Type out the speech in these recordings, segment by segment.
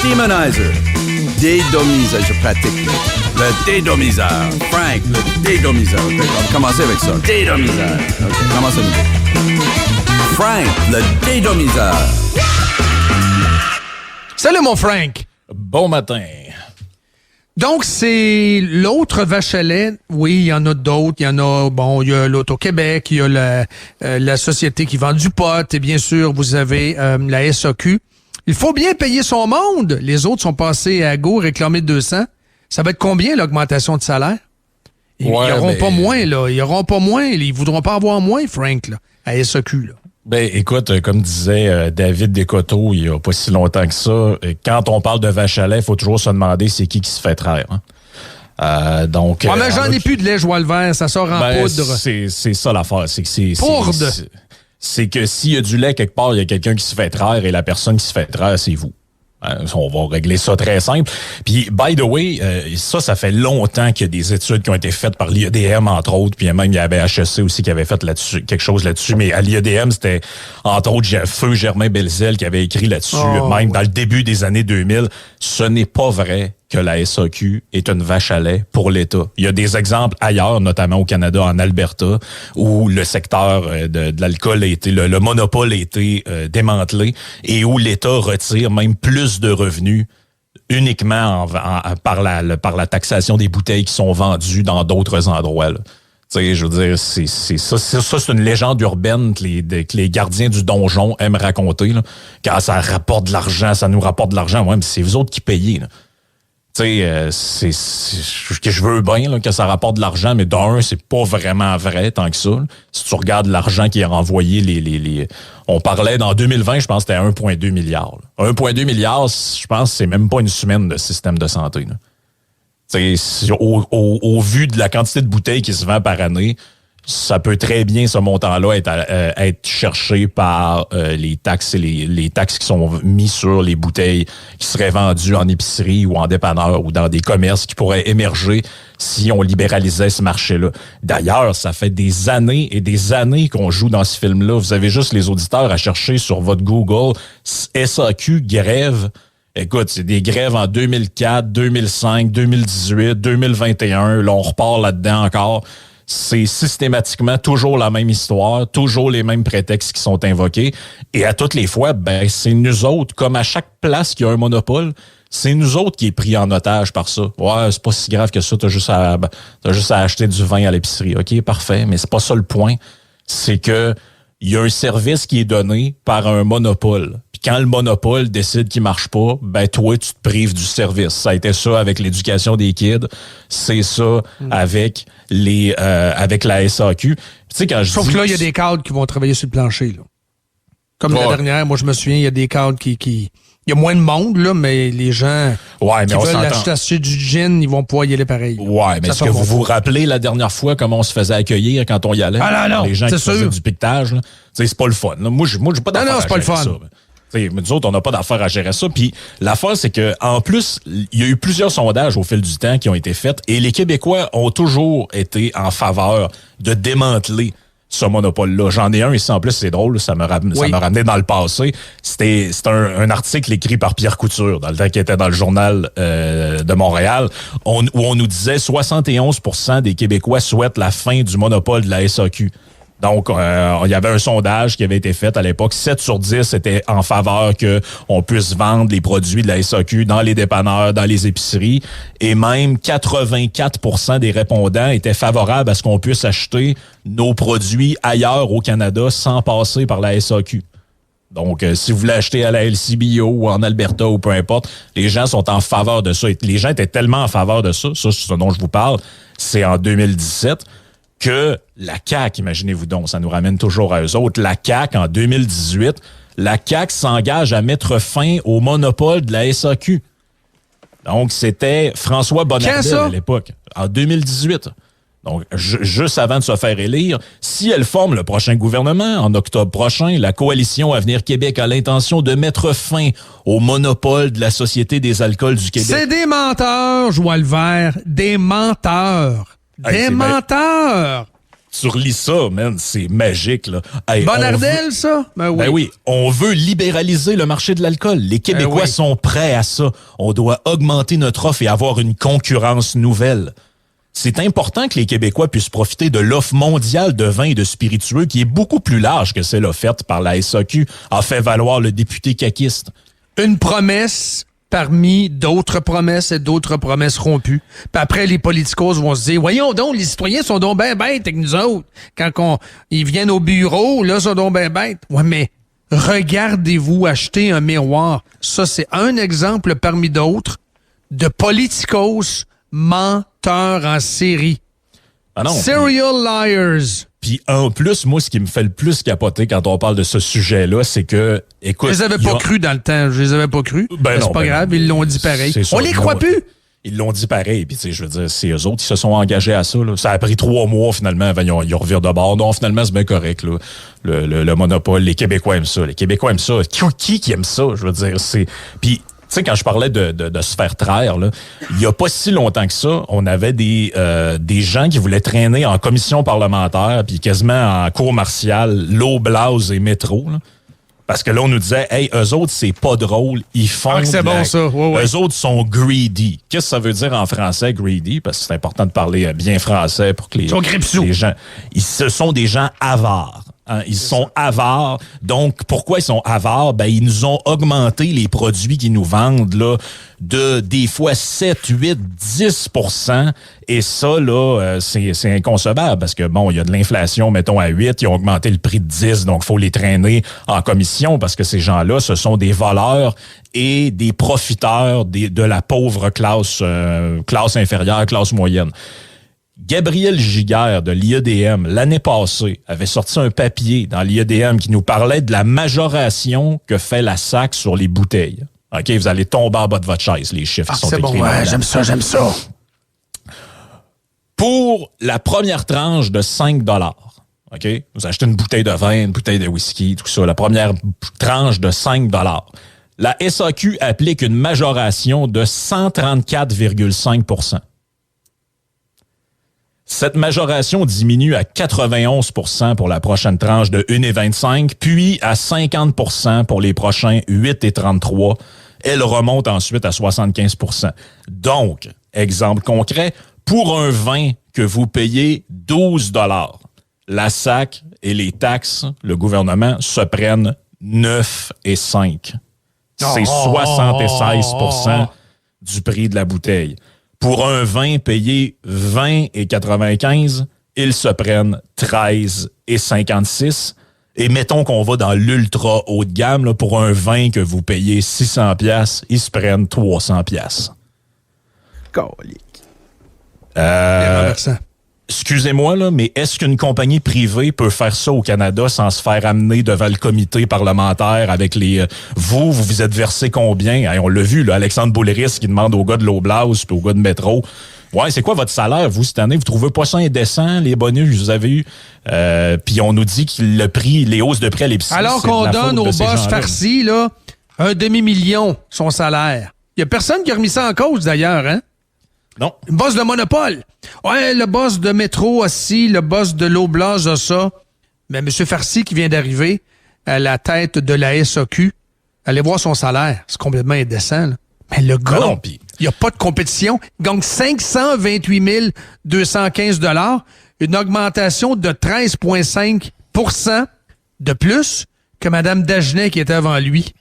demonizer. Dédomiseur, je pratique. Le dédomiseur. Frank, le dédomiseur. OK, on va commencer avec ça. Dédomiseur. OK, commence avec Frank, le dédomiseur. Salut, mon Frank. Bon matin. Donc, c'est l'autre vache à lait. Oui, il y en a d'autres. Il y en a, bon, il y a l'Auto-Québec, il y a la société qui vend du pot, et bien sûr, vous avez la SAQ. Il faut bien payer son monde. Les autres sont passés à go réclamer 200. Ça va être combien, l'augmentation de salaire? Ils n'auront pas moins, là. Ils n'auront pas moins. Ils voudront pas avoir moins, Frank, là, à SAQ, là. Ben, écoute, comme disait David Descoteaux il n'y a pas si longtemps que ça, quand on parle de vache à lait, il faut toujours se demander c'est qui se fait traire. Hein? Mais j'en ai plus de lait joie le vert, ça sort en poudre. C'est ça l'affaire. Poudre! C'est que s'il y a du lait quelque part, il y a quelqu'un qui se fait traire et la personne qui se fait traire, c'est vous. On va régler ça très simple. Puis, by the way, ça fait longtemps qu'il y a des études qui ont été faites par l'IEDM, entre autres, puis même il y avait HEC aussi qui avait fait là-dessus, quelque chose là-dessus, mais à l'IEDM, c'était, entre autres, Feu Germain Belzile qui avait écrit là-dessus, même dans le début des années 2000. Ce n'est pas vrai que la SAQ est une vache à lait pour l'État. Il y a des exemples ailleurs, notamment au Canada, en Alberta, où le secteur de l'alcool a été, le monopole a été démantelé et où l'État retire même plus de revenus uniquement par la taxation des bouteilles qui sont vendues dans d'autres endroits. Tu sais, je veux dire, c'est une légende urbaine que les gardiens du donjon aiment raconter. Là, quand ça rapporte de l'argent, ça nous rapporte de l'argent. Ouais, mais c'est vous autres qui payez. Là. Tu sais, je veux bien là, que ça rapporte de l'argent, mais d'un, c'est pas vraiment vrai tant que ça. Là. Si tu regardes l'argent qui est renvoyé, on parlait dans 2020, je pense que c'était 1,2 milliard. 1,2 milliard, je pense que c'est même pas une semaine de système de santé. Là. Au vu de la quantité de bouteilles qui se vend par année, ça peut très bien, ce montant-là, être cherché par les taxes et les taxes qui sont mises sur les bouteilles qui seraient vendues en épicerie ou en dépanneur ou dans des commerces qui pourraient émerger si on libéralisait ce marché-là. D'ailleurs, ça fait des années et des années qu'on joue dans ce film-là. Vous avez juste les auditeurs à chercher sur votre Google SAQ grève. Écoute, c'est des grèves en 2004, 2005, 2018, 2021. Là, on repart là-dedans encore. C'est systématiquement toujours la même histoire, toujours les mêmes prétextes qui sont invoqués. Et à toutes les fois, ben c'est nous autres, comme à chaque place qui a un monopole, c'est nous autres qui est pris en otage par ça. Ouais, c'est pas si grave que ça, t'as juste à acheter du vin à l'épicerie. OK, parfait, mais c'est pas ça le point. C'est que il y a un service qui est donné par un monopole. Puis quand le monopole décide qu'il marche pas, ben toi, tu te prives du service. Ça a été ça avec l'éducation des kids. C'est ça avec avec la SAQ. Tu sais, quand Sauf que là, il y a des cadres qui vont travailler sur le plancher. Là. Comme la dernière, moi, je me souviens, il y a des cadres qui... Il y a moins de monde, là, mais les gens qui veulent acheter du gin, ils vont pouvoir y aller pareil. Ouais, mais est-ce que vous vous rappelez la dernière fois comment on se faisait accueillir quand on y allait? Ah non, les gens qui faisaient du piquetage, là. C'est pas le fun. Là. Moi, j'ai pas d'affaire à gérer ça. Mais nous autres, on n'a pas d'affaire à gérer ça. Puis l'affaire, c'est que en plus, il y a eu plusieurs sondages au fil du temps qui ont été faits et les Québécois ont toujours été en faveur de démanteler ce monopole-là. J'en ai un ici, en plus, c'est drôle, ça me ramenait dans le passé. C'était un article écrit par Pierre Couture, dans le temps qu'il était dans le journal de Montréal, où on nous disait 71% des Québécois souhaitent la fin du monopole de la SAQ. Donc, il y avait un sondage qui avait été fait à l'époque. 7 sur 10 étaient en faveur qu'on puisse vendre les produits de la SAQ dans les dépanneurs, dans les épiceries. Et même 84% des répondants étaient favorables à ce qu'on puisse acheter nos produits ailleurs au Canada sans passer par la SAQ. Donc, si vous voulez acheter à la LCBO ou en Alberta ou peu importe, les gens sont en faveur de ça. Et les gens étaient tellement en faveur de ça, c'est ce dont je vous parle, c'est en 2017, que la CAQ, imaginez-vous donc, ça nous ramène toujours à eux autres, la CAQ, en 2018, la CAQ s'engage à mettre fin au monopole de la SAQ. Donc, c'était François Bonnardel à l'époque, en 2018. Donc, juste avant de se faire élire, si elle forme le prochain gouvernement, en octobre prochain, la coalition Avenir Québec a l'intention de mettre fin au monopole de la Société des alcools du Québec. C'est des menteurs, Joël Vert, des menteurs. Des menteurs! Tu relis ça, man, c'est magique, là. Hey, Bonardel, ça? Ben oui. Ben oui, on veut libéraliser le marché de l'alcool. Les Québécois sont prêts à ça. On doit augmenter notre offre et avoir une concurrence nouvelle. C'est important que les Québécois puissent profiter de l'offre mondiale de vins et de spiritueux qui est beaucoup plus large que celle offerte par la SAQ, a fait valoir le député caquiste. Une promesse parmi d'autres promesses et d'autres promesses rompues. Puis après, les politicos vont se dire, voyons donc, les citoyens sont donc bien bêtes avec nous autres. Quand ils viennent au bureau, là, ils sont donc bien bêtes. Ouais, mais regardez-vous acheter un miroir. Ça, c'est un exemple parmi d'autres de politicos menteurs en série. Ah non, Serial liars. Puis en plus, moi, ce qui me fait le plus capoter quand on parle de ce sujet-là, c'est que, écoute... Je les avais pas cru dans le temps. Je les avais pas cru. Ben non, c'est pas grave, ils l'ont dit pareil. On les croit plus. Ils l'ont dit pareil. Puis, tu sais, je veux dire, c'est eux autres qui se sont engagés à ça. Là. Ça a pris 3 mois, finalement, avant ils revirent de bord. Non, finalement, c'est bien correct. Là. Le monopole, les Québécois aiment ça. Les Québécois aiment ça. Qui aime ça? Je veux dire, c'est... Puis, tu sais, quand je parlais de se faire traire, là, il y a pas si longtemps que ça, on avait des gens qui voulaient traîner en commission parlementaire puis quasiment en cour martiale, l'Oblast et Métro. Là. Parce que là, on nous disait, hey, eux autres, c'est pas drôle, ils font. Ah, c'est bon, ça. Ouais. Eux autres sont greedy. Qu'est-ce que ça veut dire en français, greedy? Parce que c'est important de parler bien français pour que les gens. Ce sont des gens avares. Hein, ils sont avares. Donc, pourquoi ils sont avares? Ben, ils nous ont augmenté les produits qu'ils nous vendent, là, de des fois 7, 8, 10%. Et ça, là, c'est inconcevable parce que, bon, il y a de l'inflation, mettons, à 8. Ils ont augmenté le prix de 10. Donc, il faut les traîner en commission parce que ces gens-là, ce sont des voleurs et des profiteurs de la pauvre classe inférieure, classe moyenne. Gabriel Giguère de l'IEDM, l'année passée, avait sorti un papier dans l'IEDM qui nous parlait de la majoration que fait la SAC sur les bouteilles. OK, vous allez tomber en bas de votre chaise, les chiffres sont écrits. Bon, ouais, j'aime ça. Pour la première tranche de 5 $, OK, vous achetez une bouteille de vin, une bouteille de whisky, tout ça, la première tranche de 5 $. La SAQ applique une majoration de 134,5 %. Cette majoration diminue à 91 % pour la prochaine tranche de 1,25, puis à 50 % pour les prochains 8,33. Elle remonte ensuite à 75 %. Donc, exemple concret, pour un vin que vous payez 12 $, la SAC et les taxes, le gouvernement, se prennent 9,5. C'est 76 % du prix de la bouteille. Pour un vin payé 20,95, ils se prennent 13,56. Et mettons qu'on va dans l'ultra haut de gamme, là, pour un vin que vous payez 600$, ils se prennent 300$. Excusez-moi, là, mais est-ce qu'une compagnie privée peut faire ça au Canada sans se faire amener devant le comité parlementaire avec les... vous êtes versé combien? Hey, on l'a vu, là, Alexandre Boulris qui demande aux gars de l'Oblast puis aux gars de Métro. Ouais, c'est quoi votre salaire, vous, cette année? Vous trouvez pas ça indécent, les bonus que vous avez eus? Puis on nous dit que le prix, les hausses de prix à l'épicerie... Alors qu'on donne au boss farci, là, 500 000 son salaire. Il y a personne qui a remis ça en cause, d'ailleurs, hein? Non. Le boss de Monopole. Ouais, le boss de Métro a ci, le boss de l'Oblast a ça. Mais M. Farcy, qui vient d'arriver à la tête de la SAQ, allez voir son salaire. C'est complètement indécent, là. Mais le gars, il n'y a pas de compétition. Il gagne 528 215 $, une augmentation de 13,5 % de plus que Mme Dagenet qui était avant lui.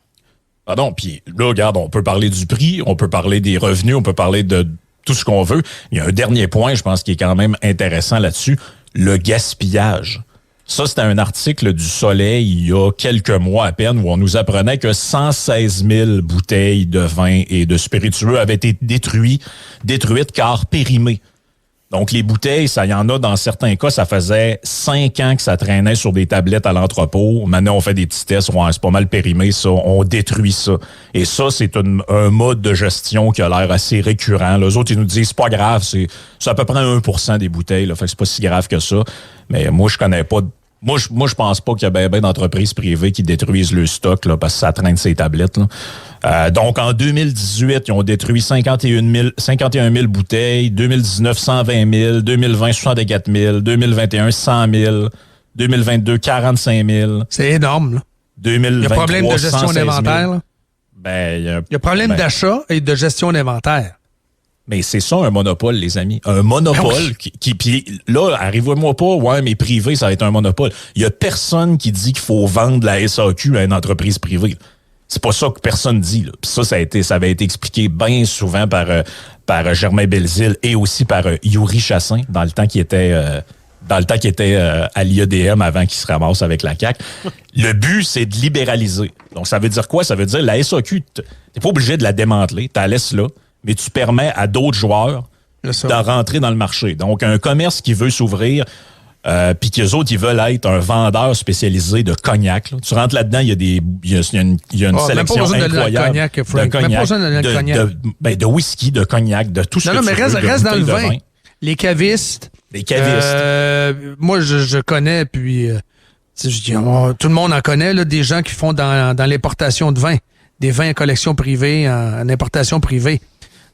Ah non, puis là, regarde, on peut parler du prix, on peut parler des revenus, on peut parler de tout ce qu'on veut. Il y a un dernier point, je pense, qui est quand même intéressant là-dessus, le gaspillage. Ça, c'était un article du Soleil il y a quelques mois à peine où on nous apprenait que 116 000 bouteilles de vin et de spiritueux avaient été détruites car périmées. Donc, les bouteilles, ça y en a dans certains cas, ça faisait 5 ans que ça traînait sur des tablettes à l'entrepôt. Maintenant, on fait des petits tests, ouais, c'est pas mal périmé, ça, on détruit ça. Et ça, c'est un mode de gestion qui a l'air assez récurrent. Les autres, ils nous disent, c'est pas grave, c'est à peu près 1 % des bouteilles, là, fait que c'est pas si grave que ça. Mais moi, je connais pas Moi, je pense pas qu'il y a bien d'entreprises privées qui détruisent le stock là, parce que ça traîne ses tablettes. Là. Donc, en 2018, ils ont détruit 51 000 bouteilles. 2019, 120 000. 2020, 64 000. 2021, 100 000. 2022, 45 000. C'est énorme, là. 2023, il y a problème de gestion d'inventaire, là. Ben, il y a problème d'achat et de gestion d'inventaire. Mais c'est ça, un monopole, les amis. Un monopole puis là, arrivez-moi pas, ouais, mais privé, ça va être un monopole. Il y a personne qui dit qu'il faut vendre la SAQ à une entreprise privée. C'est pas ça que personne dit, là. Puis ça avait été expliqué bien souvent par Germain Belzile et aussi par Yuri Chassin, dans le temps qui était à l'IEDM avant qu'il se ramasse avec la CAQ. Le but, c'est de libéraliser. Donc, ça veut dire quoi? Ça veut dire la SAQ, t'es pas obligé de la démanteler, t'as laisses là, mais tu permets à d'autres joueurs de rentrer dans le marché. Donc, un commerce qui veut s'ouvrir, puis qu'eux autres, ils veulent être un vendeur spécialisé de cognac. Là. Tu rentres là-dedans, il y a une sélection incroyable de whisky, de cognac, de tout ce que tu veux. Non, mais reste dans le vin. Les cavistes. Les cavistes. Moi, je connais, puis tout le monde en connaît, là, des gens qui font dans l'importation de vin, des vins en collection privée, en importation privée.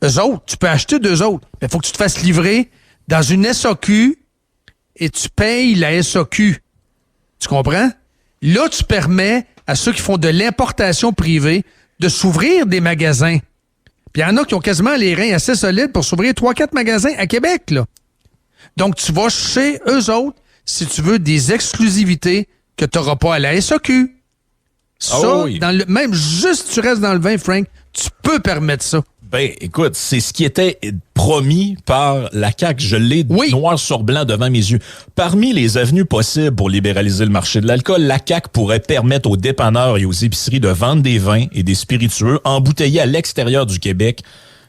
Eux autres, tu peux acheter d'eux autres. Il faut que tu te fasses livrer dans une SAQ et tu payes la SAQ. Tu comprends? Là, tu permets à ceux qui font de l'importation privée de s'ouvrir des magasins. Puis il y en a qui ont quasiment les reins assez solides pour s'ouvrir 3-4 magasins à Québec, là. Donc, tu vas chez eux autres si tu veux des exclusivités que tu n'auras pas à la SAQ. Ça, même juste tu restes dans le vin, Frank, tu peux permettre ça. Ben, écoute, c'est ce qui était promis par la CAQ. Je l'ai noir sur blanc devant mes yeux. Parmi les avenues possibles pour libéraliser le marché de l'alcool, la CAQ pourrait permettre aux dépanneurs et aux épiceries de vendre des vins et des spiritueux embouteillés à l'extérieur du Québec,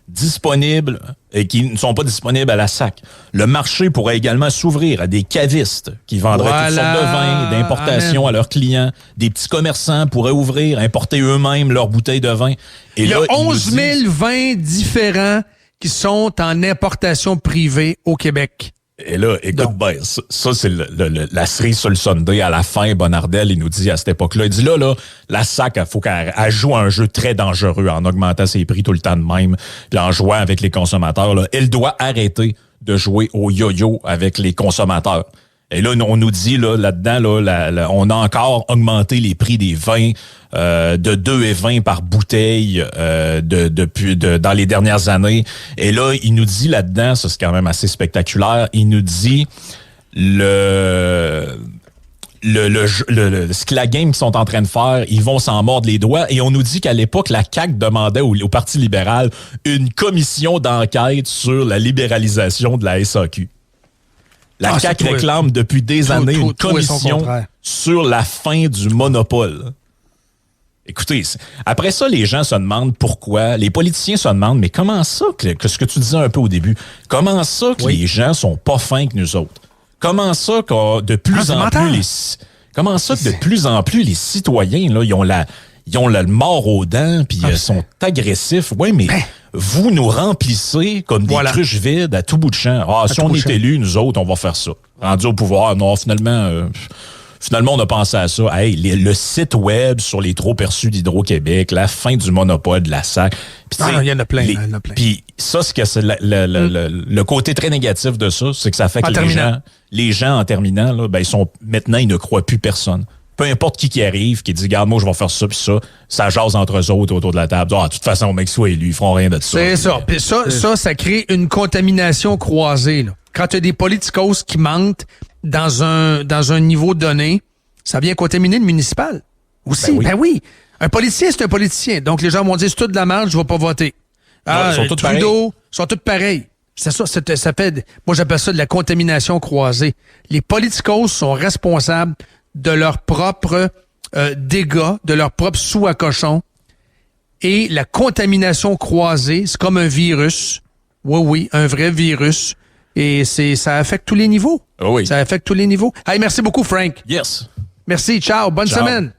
disponibles et qui ne sont pas disponibles à la SAQ. Le marché pourrait également s'ouvrir à des cavistes qui vendraient toutes sortes de vins d'importation à leurs clients. Des petits commerçants pourraient ouvrir, importer eux-mêmes leurs bouteilles de vin. Et il y a 11 000 vins différents qui sont en importation privée au Québec. Et là, écoute, ça c'est la cerise sur le sundae. À la fin, Bonardel, il nous dit à cette époque-là, il dit là, la SAQ, il faut qu'elle joue un jeu très dangereux en augmentant ses prix tout le temps de même, puis en jouant avec les consommateurs. Là. Elle doit arrêter de jouer au yo-yo avec les consommateurs. Et là, on nous dit là-dedans, on a encore augmenté les prix des vins de 2,20 par bouteille dans les dernières années. Et là, il nous dit là-dedans, ça c'est quand même assez spectaculaire, il nous dit ce que la game qu'ils sont en train de faire, ils vont s'en mordre les doigts. Et on nous dit qu'à l'époque, la CAQ demandait au Parti libéral une commission d'enquête sur la libéralisation de la SAQ. La CAQ réclame depuis des années une commission sur la fin du monopole. Écoutez, après ça, les gens se demandent pourquoi. Les politiciens se demandent, mais comment ça, que ce que tu disais un peu au début, comment ça que les gens sont pas fins que nous autres? Comment ça que de plus en plus les citoyens, là, ils ont le mort aux dents, puis sont agressifs. Oui, mais vous nous remplissez comme des cruches vides à tout bout de champ. Si on est élus, nous autres, on va faire ça. Rendu au pouvoir, non, finalement, on a pensé à ça. Hey, le site web sur les trop perçus d'Hydro-Québec, la fin du monopole de la SAQ. Il y en a plein. Puis ça, c'est le côté très négatif de ça, c'est que ça fait que les gens, en terminant, là, maintenant, ils ne croient plus personne. Peu importe qui arrive, qui dit, regarde, moi, je vais faire ça, puis ça jase entre eux autres autour de la table. De toute façon, mec, soit élu, ils feront rien de ça. C'est ça. Puis ça crée une contamination croisée, là. Quand tu as des politicos qui mentent dans un niveau donné, ça vient contaminer le municipal. Aussi, ben oui. Un politicien, c'est un politicien. Donc, les gens vont dire, c'est tout de la merde, je vais pas voter. Ils sont tous Trudeau, sont tous pareils. C'est ça, ça fait, moi, j'appelle ça de la contamination croisée. Les politicos sont responsables de leurs propres dégâts, de leurs propres sous à cochon. Et la contamination croisée, c'est comme un virus. Oui, un vrai virus. Et ça affecte tous les niveaux. Oui. Ça affecte tous les niveaux. Hey, merci beaucoup, Frank. Yes. Merci, ciao, bonne semaine.